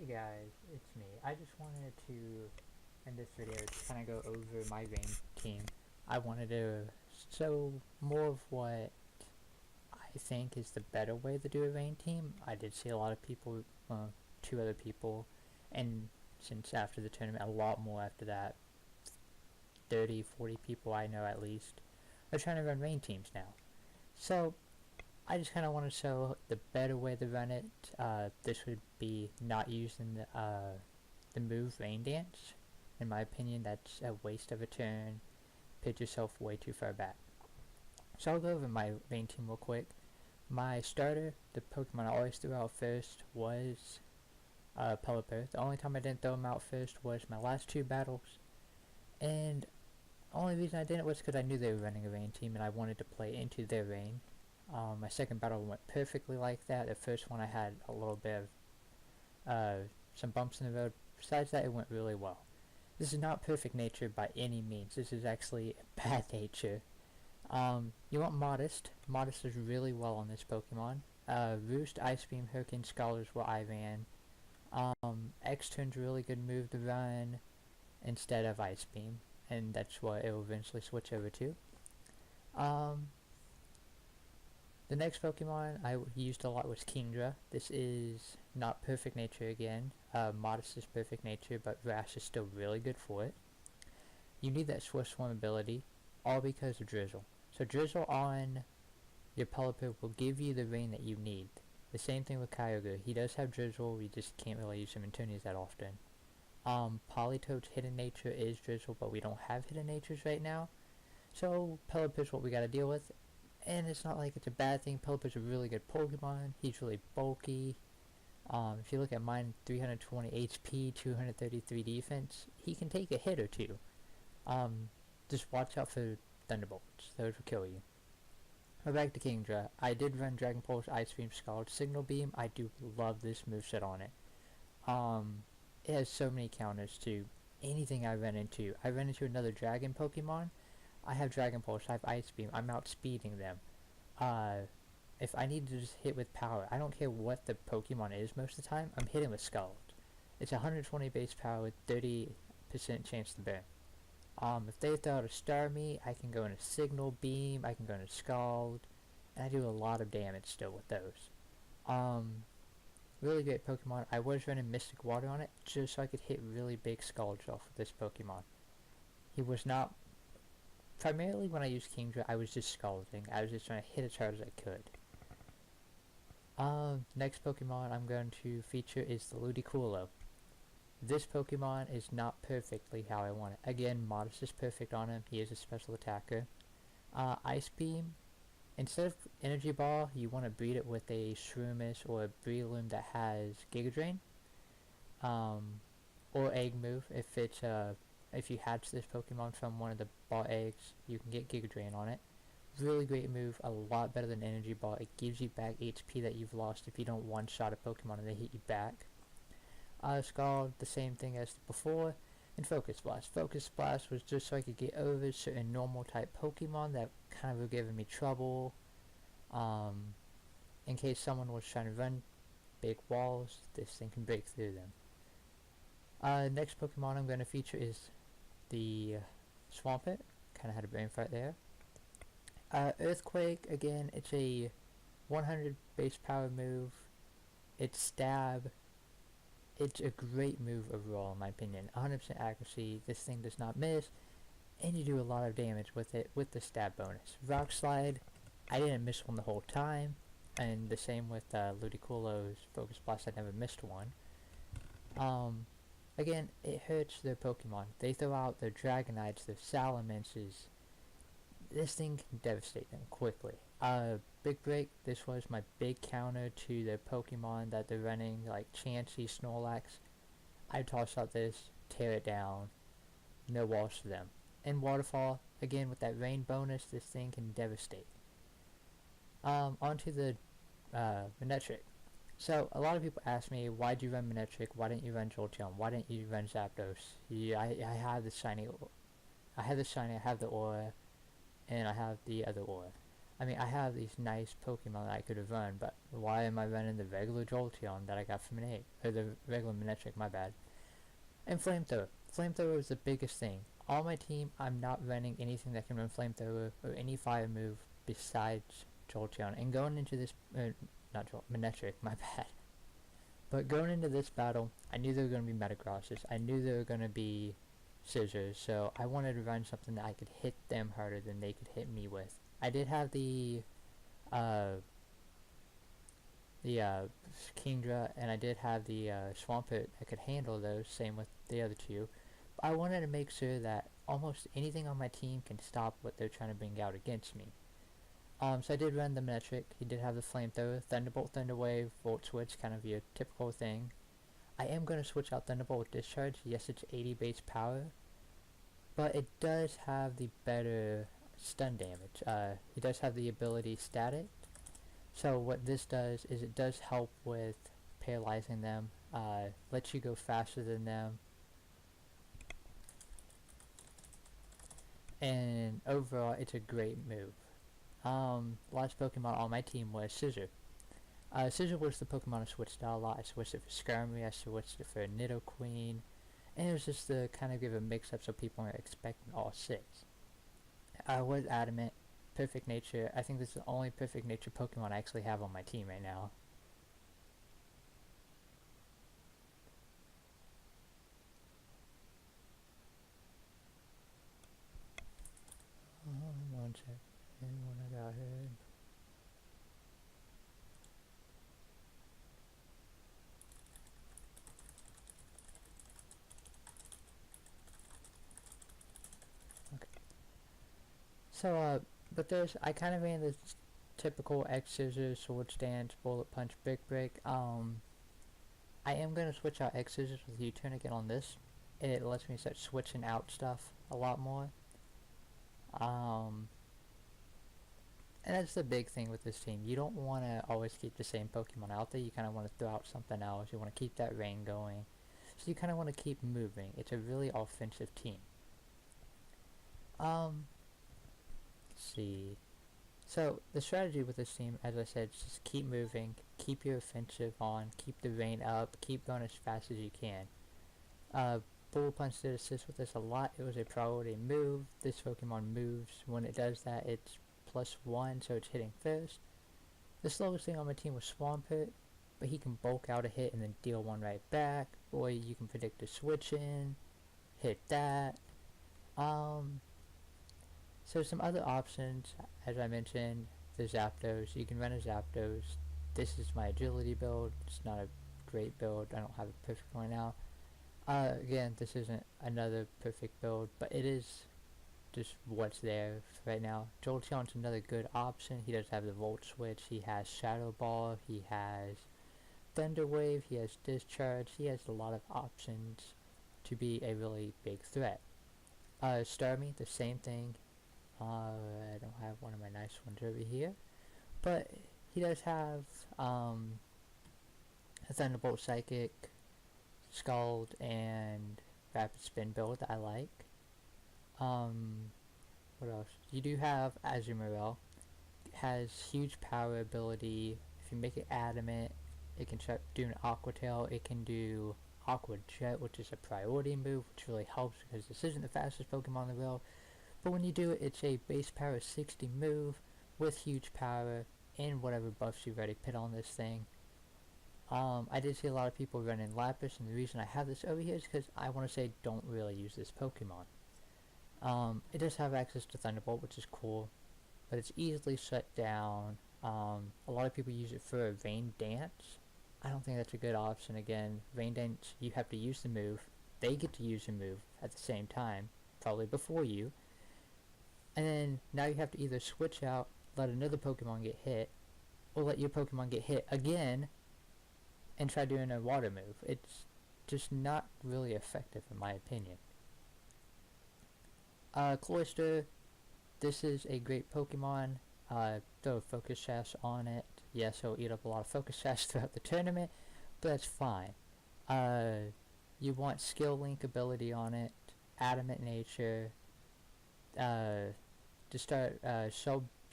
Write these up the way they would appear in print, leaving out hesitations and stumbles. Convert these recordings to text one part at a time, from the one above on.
Hey guys, it's me. I just wanted to, in this video, kind of go over my rain team. I wanted to show more of what I think is the better way to do a rain team. I did see a lot of people, two other people, and since after the tournament, a lot more after that, 30, 40 people I know at least, are trying to run rain teams now. So, I just kind of want to show the better way to run it. This would be not using the move Rain Dance. In my opinion, that's a waste of a turn. Pitch yourself way too far back. So I'll go over my Rain team real quick. My starter, the Pokemon I always threw out first, was Pelipper. The only time I didn't throw him out first was my last two battles. And the only reason I didn't was because I knew they were running a Rain team and I wanted to play into their Rain. My second battle went perfectly like that. The first one I had a little bit of some bumps in the road. Besides that, it went really well. This is not perfect nature by any means. This is actually bad nature. You want Modest. Modest does really well on this Pokemon. Roost, Ice Beam, Hurricane, Scholars were I ran. X-Turn's a really good move to run instead of Ice Beam, and that's what it will eventually switch over to. The next Pokemon I used a lot was Kingdra. This is not perfect nature again. Modest is perfect nature, but Rash is still really good for it. You need that Swift Swarm ability, all because of Drizzle. So Drizzle on your Pelipper will give you the rain that you need. The same thing with Kyogre. He does have Drizzle, we just can't really use him in tourneys that often. Politoed's hidden nature is Drizzle, but we don't have hidden natures right now. So Pelipper's what we gotta deal with. And it's not like it's a bad thing. Pelipper's a really good Pokemon. He's really bulky. If you look at mine, 320 HP, 233 defense, he can take a hit or two. Just watch out for Thunderbolts. Those will kill you. But back to Kingdra. I did run Dragon Pulse, Ice Beam, Scald, Signal Beam. I do love this moveset on it. It has so many counters to anything I run into. I ran into another Dragon Pokemon. I have Dragon Pulse, I have Ice Beam, I'm outspeeding them. If I need to just hit with power, I don't care what the Pokemon is most of the time, I'm hitting with Scald. It's 120 base power with 30% chance to burn. If they throw out a Starmie, I can go into Signal Beam, I can go into Scald, and I do a lot of damage still with those. Really great Pokemon. I was running Mystic Water on it, just so I could hit really big Scalds off with this Pokemon. He was not... Primarily when I used Kingdra, I was just scalding. I was just trying to hit as hard as I could. Next Pokemon I'm going to feature is the Ludicolo. This Pokemon is not perfectly how I want it. Again, Modest is perfect on him. He is a special attacker. Ice Beam. Instead of Energy Ball, you want to breed it with a Shroomish or a Breloom that has Giga Drain. Or Egg Move if it's if you hatch this Pokemon from one of the ball eggs, you can get Giga Drain on it. Really great move, a lot better than Energy Ball. It gives you back HP that you've lost if you don't one-shot a Pokemon and they hit you back. Scald, the same thing as before. And Focus Blast. Focus Blast was just so I could get over certain normal type Pokemon that kind of were giving me trouble. In case someone was trying to run big walls, this thing can break through them. Next Pokemon I'm going to feature is the Swampert. Kind of had a brain fart there. Earthquake, again, it's a 100 base power move. It's stab. It's a great move overall in my opinion. 100% accuracy, this thing does not miss, and you do a lot of damage with it with the stab bonus. Rock Slide, I didn't miss one the whole time, and the same with Ludicolo's Focus Blast, I never missed one. Again, it hurts their Pokemon. They throw out their Dragonites, their Salamances. This thing can devastate them quickly. Big Break, this was my big counter to their Pokemon that they're running, like Chansey, Snorlax. I toss out this, tear it down, no walls for them. And Waterfall, again with that rain bonus, this thing can devastate. Onto the Manectric. So, a lot of people ask me, why'd you run Manectric, why didn't you run Jolteon, why didn't you run Zapdos? Yeah, I have the shiny, I have the Aura, and I have the other Aura. I mean, I have these nice Pokemon that I could have run, but why am I running the regular Jolteon that I got from an 8? Or the regular Manectric, my bad. And Flamethrower. Flamethrower is the biggest thing. On my team, I'm not running anything that can run Flamethrower or any fire move besides Jolteon. And going into this, not Manectric, my bad. But going into this battle, I knew there were going to be Metagrosses. I knew there were going to be Scissors, so I wanted to run something that I could hit them harder than they could hit me with. I did have the Kingdra, and I did have the Swampert that could handle those, same with the other two. But I wanted to make sure that almost anything on my team can stop what they're trying to bring out against me. So I did run the Manectric. He did have the Flamethrower, Thunderbolt, Thunderwave, Volt Switch, kind of your typical thing. I am going to switch out Thunderbolt with Discharge. Yes, it's 80 base power, but it does have the better stun damage. He does have the ability Static. So what this does is it does help with paralyzing them, lets you go faster than them, and overall it's a great move. Last Pokemon on my team was Scissor. Scissor was the Pokemon I switched out a lot. I switched it for Skirmy, I switched it for Nidoqueen, and it was just to kind of give a mix-up so people aren't expecting all 6. I was Adamant, Perfect Nature. I think this is the only Perfect Nature Pokemon I actually have on my team right now. One sec. Anyone I got here? Okay. So, but I kind of ran this typical X Scissors, Sword Stance, Bullet Punch, Brick Break. I am going to switch out X Scissors with U-turn again on this. It lets me start switching out stuff a lot more. And that's the big thing with this team. You don't want to always keep the same Pokemon out there. You kind of want to throw out something else. You want to keep that rain going. So you kind of want to keep moving. It's a really offensive team. Let's see. So the strategy with this team, as I said, is just keep moving, keep your offensive on, keep the rain up, keep going as fast as you can. Bullet Punch did assist with this a lot. It was a priority move. This Pokemon moves. When it does that, it's +1, so it's hitting first. The slowest thing on my team was Swampert, but he can bulk out a hit and then deal one right back. Or you can predict a switch in, hit that. So some other options, as I mentioned, the Zapdos. You can run a Zapdos. This is my agility build. It's not a great build. I don't have a perfect one now. Again, this isn't another perfect build, but it is just what's there right now. Jolteon's another good option. He does have the Volt Switch. He has Shadow Ball. He has Thunder Wave. He has Discharge. He has a lot of options to be a really big threat. Starmie, the same thing. I don't have one of my nice ones over here, but he does have a Thunderbolt Psychic, Scald, and Rapid Spin build that I like. What else? You do have Azumarill. It has huge power ability. If you make it adamant, it can start doing Aqua Tail. It can do Aqua Jet, which is a priority move, which really helps because this isn't the fastest Pokemon in the world. But when you do it, it's a base power 60 move with huge power and whatever buffs you've already put on this thing. I did see a lot of people running Lapis, and the reason I have this over here is because I want to say don't really use this Pokemon. It does have access to Thunderbolt, which is cool, but it's easily shut down. A lot of people use it for a Rain Dance. I don't think that's a good option. Again, Rain Dance, you have to use the move. They get to use the move at the same time, probably before you. And then now you have to either switch out, let another Pokemon get hit, or let your Pokemon get hit again and try doing a water move. It's just not really effective in my opinion. Cloyster, this is a great Pokemon. Throw a Focus Sash on it. Yes, he'll eat up a lot of Focus Sash throughout the tournament, but that's fine. You want Skill Link ability on it, Adamant Nature, to start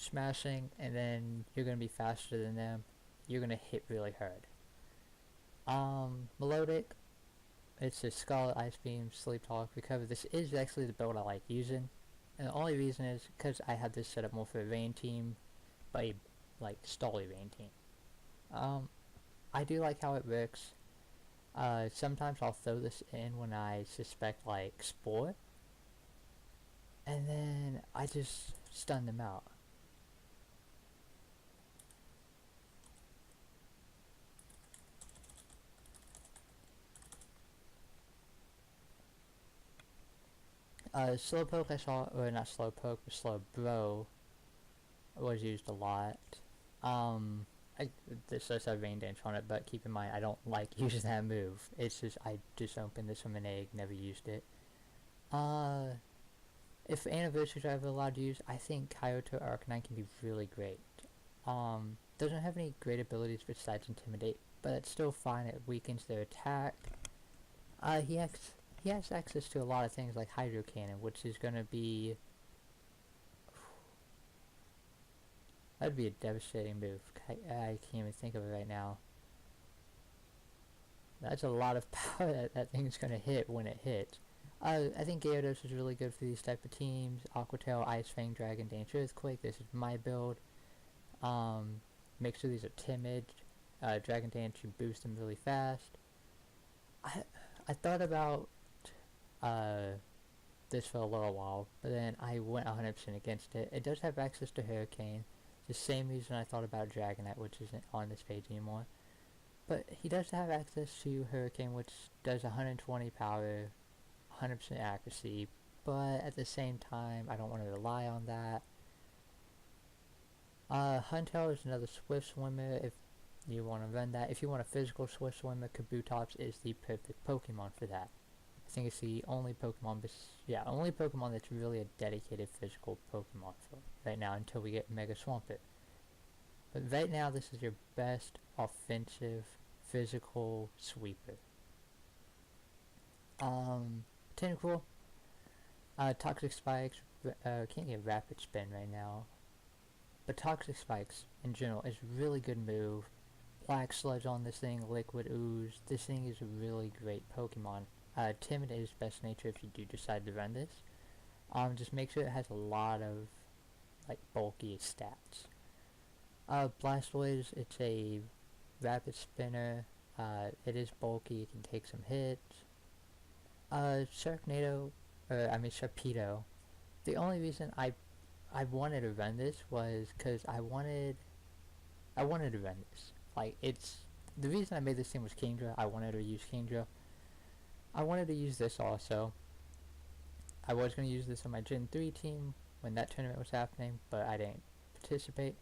smashing, and then you're gonna be faster than them. You're gonna hit really hard. Melodic, it's a Scarlet, Ice Beam, Sleep Talk, Recover. This is actually the build I like using, and the only reason is because I have this set up more for a rain team, but a like Stolly rain team. I do like how it works. Sometimes I'll throw this in when I suspect like Spore, and then I just stun them out. Slowpoke I saw, or not Slowpoke, but Slowbro was used a lot. This does have Rain Dance on it, but keep in mind I don't like using that move. It's just, I just opened this from an egg, never used it. If anniversaries are ever allowed to use, I think Kyoto Arcanine can be really great. Doesn't have any great abilities besides Intimidate, but it's still fine. It weakens their attack. He has access to a lot of things like Hydro Cannon, which is gonna be... That'd be a devastating move. I can't even think of it right now. That's a lot of power that thing's gonna hit when it hits. I think Gyarados is really good for these type of teams. Aqua Tail, Ice Fang, Dragon Dance, Earthquake. This is my build. Make sure these are timid. Dragon Dance, you boost them really fast. I thought about this for a little while, but then I went 100% against it. It does have access to Hurricane. The same reason I thought about Dragonite, which isn't on this page anymore. But he does have access to Hurricane, which does 120 power, 100% accuracy, but at the same time, I don't want to rely on that. Huntail is another Swift Swimmer if you want to run that. If you want a physical Swift Swimmer, Kabutops is the perfect Pokemon for that. I think it's the only Pokemon, only Pokemon that's really a dedicated physical Pokemon for right now until we get Mega Swampert. But right now, this is your best offensive physical sweeper. Tentacle, Toxic Spikes, can't get Rapid Spin right now, but Toxic Spikes in general is a really good move. Black Sludge on this thing, Liquid Ooze, this thing is a really great Pokemon. Timid is best nature if you do decide to run this. Just make sure it has a lot of like bulky stats. Blastoise, it's a rapid spinner. It is bulky, it can take some hits. Sharpedo. The only reason I wanted to run this was because I wanted to run this. Like, it's the reason I made this team was Kingdra. I wanted to use Kingdra. I wanted to use this also. I was going to use this on my Gen 3 team when that tournament was happening, but I didn't participate.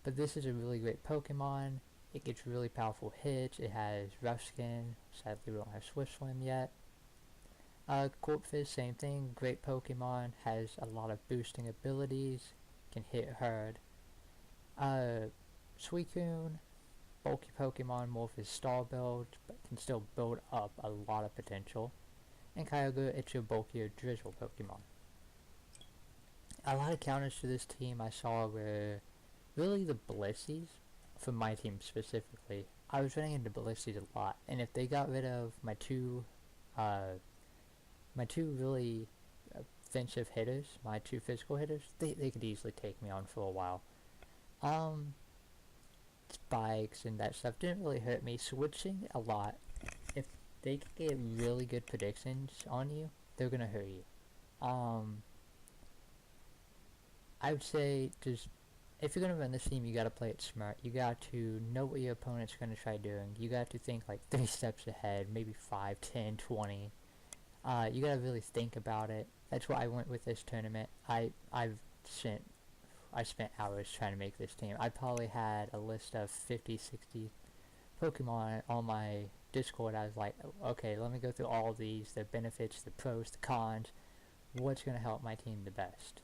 But this is a really great Pokemon. It gets really powerful hits. It has Rough Skin. Sadly, we don't have Swift Swim yet. Corphish, same thing. Great Pokemon. Has a lot of boosting abilities. Can hit hard. Suicune, bulky Pokemon, more for his stall build, but can still build up a lot of potential. And Kyogre, it's your bulkier Drizzle Pokemon. A lot of counters to this team I saw were really the Blissey's, for my team specifically. I was running into Blissey's a lot, and if they got rid of my two really offensive hitters, my two physical hitters, they could easily take me on for a while. Spikes and that stuff didn't really hurt me. Switching a lot, if they can get really good predictions on you, they're gonna hurt you. I would say just, if you're gonna run this team, you gotta play it smart. You got to know what your opponent's gonna try doing. You got to think like 3 steps ahead, maybe 5, 10, 20. You gotta really think about it. That's why I went with this tournament. I spent hours trying to make this team. I probably had a list of 50, 60 Pokemon on my Discord. I was like, okay, let me go through all of these, the benefits, the pros, the cons, what's going to help my team the best.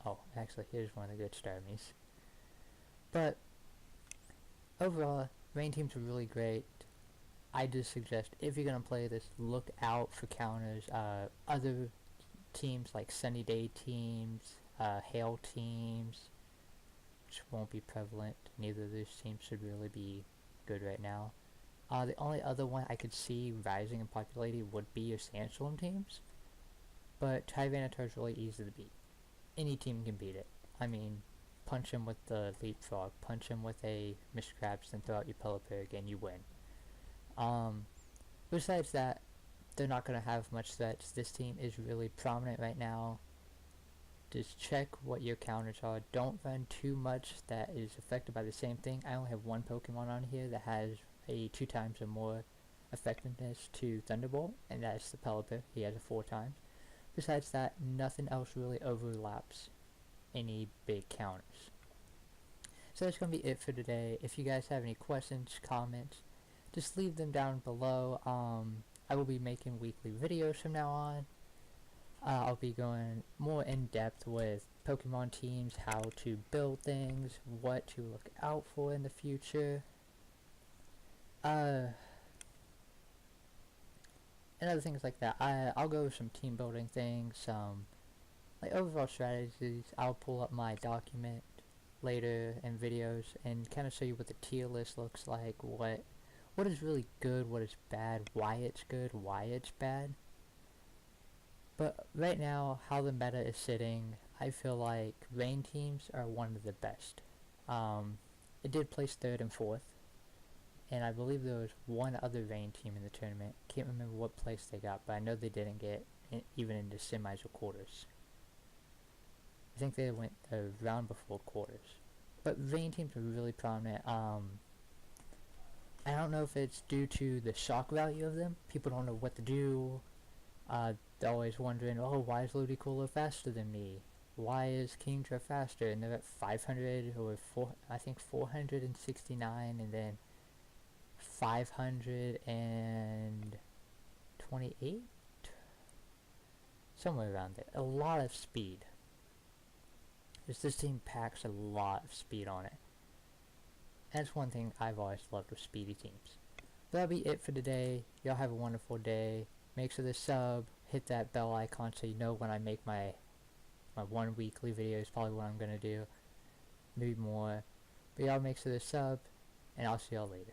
Oh, actually, here's one of the good Starmies. But overall, rain teams are really great. I just suggest, if you're going to play this, look out for counters. Other teams like Sunny Day teams, Hail teams, which won't be prevalent. Neither of those teams should really be good right now. The only other one I could see rising in popularity would be your Sandstorm teams, but Tyranitar is really easy to beat. Any team can beat it. I mean, punch him with the Leapfrog, punch him with a Mr. Krabs, then throw out your Pelipper and you win. Besides that, they're not going to have much threats. This team is really prominent right now. Just check what your counters are. Don't run too much that is affected by the same thing. I only have one Pokemon on here that has a 2 times or more effectiveness to Thunderbolt, and that's the Pelipper. He has a 4 times. Besides that, nothing else really overlaps any big counters. So that's going to be it for today. If you guys have any questions, comments, just leave them down below. I will be making weekly videos from now on. I'll be going more in depth with Pokemon teams, how to build things, what to look out for in the future. And other things like that. I'll go over some team building things, some like overall strategies. I'll pull up my document later in videos and kind of show you what the tier list looks like, what is really good, what is bad, why it's good, why it's bad. But right now, how the meta is sitting, I feel like rain teams are one of the best. It did place 3rd and 4th, and I believe there was one other rain team in the tournament. Can't remember what place they got, but I know they didn't get even into semis or quarters. I think they went the round before quarters. But rain teams are really prominent. I don't know if it's due to the shock value of them. People don't know what to do. They're always wondering, oh, why is Ludicolo faster than me? Why is Kingdra faster? And they're at 500 or I think 469, and then 528? Somewhere around there. A lot of speed. This team packs a lot of speed on it. That's one thing I've always loved with speedy teams. That'll be it for today. Y'all have a wonderful day. Make sure to sub, hit that bell icon so you know when I make my one weekly video is probably what I'm gonna do. Maybe more. But y'all make sure to sub, and I'll see y'all later.